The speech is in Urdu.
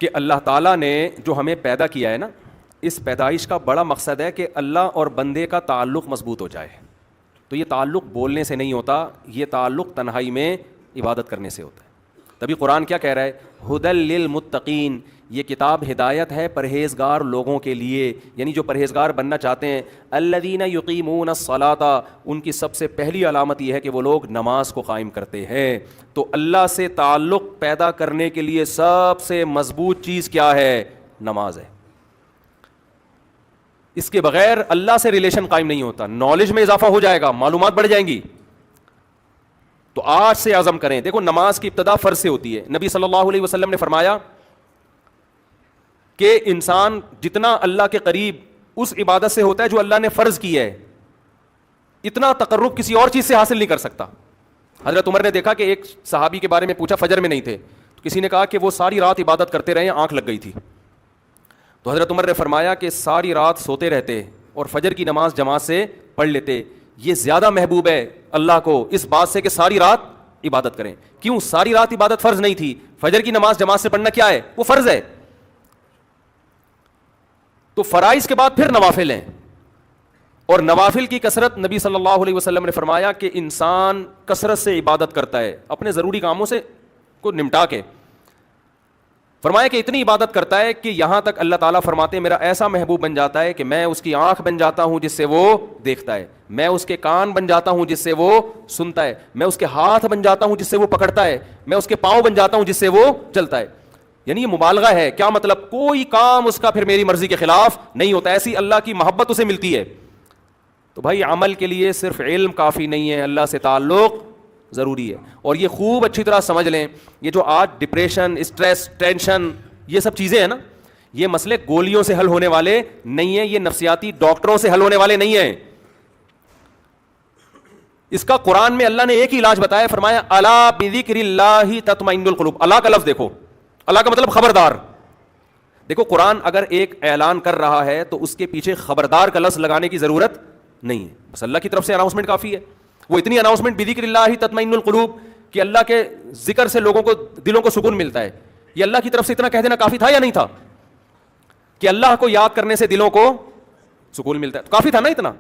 کہ اللہ تعالیٰ نے جو ہمیں پیدا کیا ہے نا، اس پیدائش کا بڑا مقصد ہے کہ اللہ اور بندے کا تعلق مضبوط ہو جائے. تو یہ تعلق بولنے سے نہیں ہوتا، یہ تعلق تنہائی میں عبادت کرنے سے ہوتا ہے. تبھی قرآن کیا کہہ رہا ہے؟ ہدی للمتقین، یہ کتاب ہدایت ہے پرہیزگار لوگوں کے لیے، یعنی جو پرہیزگار بننا چاہتے ہیں. الذین یقیمون الصلاۃ، ان کی سب سے پہلی علامت یہ ہے کہ وہ لوگ نماز کو قائم کرتے ہیں. تو اللہ سے تعلق پیدا کرنے کے لیے سب سے مضبوط چیز کیا ہے؟ نماز ہے. اس کے بغیر اللہ سے ریلیشن قائم نہیں ہوتا. نالج میں اضافہ ہو جائے گا، معلومات بڑھ جائیں گی. تو آج سے عزم کریں. دیکھو نماز کی ابتدا فرض سے ہوتی ہے. نبی صلی اللہ علیہ وسلم نے فرمایا کہ انسان جتنا اللہ کے قریب اس عبادت سے ہوتا ہے جو اللہ نے فرض کی ہے، اتنا تقرب کسی اور چیز سے حاصل نہیں کر سکتا. حضرت عمر نے دیکھا کہ ایک صحابی کے بارے میں پوچھا، فجر میں نہیں تھے، تو کسی نے کہا کہ وہ ساری رات عبادت کرتے رہے، آنکھ لگ گئی تھی. تو حضرت عمر نے فرمایا کہ ساری رات سوتے رہتے اور فجر کی نماز جماعت سے پڑھ لیتے، یہ زیادہ محبوب ہے اللہ کو اس بات سے کہ ساری رات عبادت کریں. کیوں؟ ساری رات عبادت فرض نہیں تھی، فجر کی نماز جماعت سے پڑھنا کیا ہے؟ وہ فرض ہے. تو فرائض کے بعد پھر نوافل ہیں، اور نوافل کی کثرت نبی صلی اللہ علیہ وسلم نے فرمایا کہ انسان کثرت سے عبادت کرتا ہے اپنے ضروری کاموں سے کو نمٹا کے. فرمایا کہ اتنی عبادت کرتا ہے کہ یہاں تک اللہ تعالیٰ فرماتے ہیں میرا ایسا محبوب بن جاتا ہے کہ میں اس کی آنکھ بن جاتا ہوں جس سے وہ دیکھتا ہے، میں اس کے کان بن جاتا ہوں جس سے وہ سنتا ہے، میں اس کے ہاتھ بن جاتا ہوں جس سے وہ پکڑتا ہے، میں اس کے پاؤں بن جاتا ہوں جس سے وہ چلتا ہے. یعنی یہ مبالغہ ہے. کیا مطلب؟ کوئی کام اس کا پھر میری مرضی کے خلاف نہیں ہوتا. ایسی اللہ کی محبت اسے ملتی ہے. تو بھائی عمل کے لیے صرف علم کافی نہیں ہے، اللہ سے تعلق ضروری ہے. اور یہ خوب اچھی طرح سمجھ لیں، یہ جو آج ڈپریشن، اسٹریس، ٹینشن، یہ سب چیزیں ہیں نا، یہ مسئلے گولیوں سے حل ہونے والے نہیں ہیں، یہ نفسیاتی ڈاکٹروں سے حل ہونے والے نہیں ہیں. اس کا قرآن میں اللہ نے ایک ہی علاج بتایا، فرمایا الا بذکر اللہ تطمئن القلوب. اللہ کا لفظ دیکھو، اللہ کا مطلب خبردار. دیکھو قرآن اگر ایک اعلان کر رہا ہے تو اس کے پیچھے خبردار کا لفظ لگانے کی ضرورت نہیں ہے، بس اللہ کی طرف سے اناؤنسمنٹ کافی ہے. وہ اتنی اناؤنسمنٹ بذکر اللہ تطمئن القلوب کہ اللہ کے ذکر سے لوگوں کو دلوں کو سکون ملتا ہے. یہ اللہ کی طرف سے اتنا کہہ دینا کافی تھا یا نہیں تھا کہ اللہ کو یاد کرنے سے دلوں کو سکون ملتا ہے؟ کافی تھا نا اتنا.